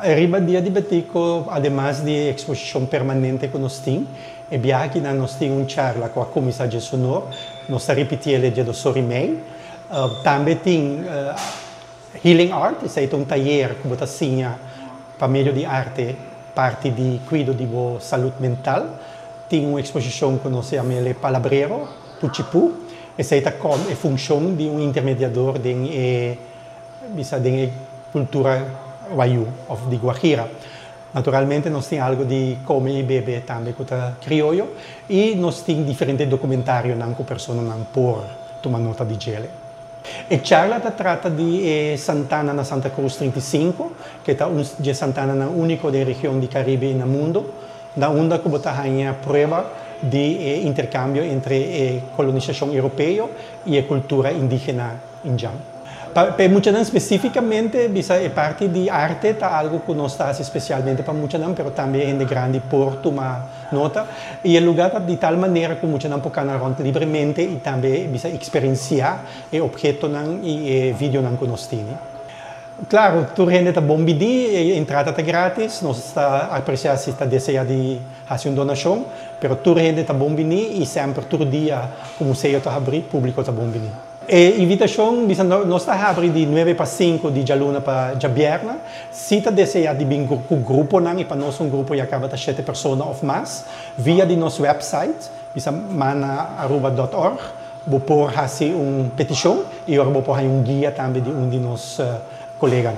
Arriba dia di Batico, además de exposição permanente que nós temos, e aqui nós temos uma charla com a comissária sonor, nós está repetindo dia do Sorimei. Também tem Healing Art, isso é um taller que você tinha para meio de arte, parte de cuidado de saúde mental. Tem uma exposição que nós chamamos de Palabrero, Puchipu, essa é a função de um intermediador de cultura Wayuu, ou de Guajira. Naturalmente, nós temos algo de comer e beber também, que é criollo, e nós temos diferentes documentários que a pessoa não pode tomar nota de gele. A charla trata de Santana na Santa Cruz 35, que é de Santana único da região do Caribe no mundo, da onde que você tem a prova de intercâmbio entre a colonização europeia e a cultura indígena indiana. Para Muchanan especificamente, é parte de arte, é algo que nós fazemos especialmente para Muchanan, mas também é grande por tomar nota. E é lugar de tal maneira que Muchanan pode andar livremente e também experienciar o objeto e o vídeo que nós temos. Claro, tu rende a bom pedir, a entrada é grátis, nós está apreciando se está desejando fazer uma donação, mas tu rende a bom pedir e sempre todo dia o museu está aberto, o público está bom pedir. A invitação, nós estamos abrindo de 9 para 5 de Jaluna para Jabierna. Se você deseja de vir com o grupo, e para nós um grupo acaba de 7 pessoas ou mais, via de nosso website, mana.org, vou pôr uma petição e eu vou pôr um guia também de um de nossos colegas.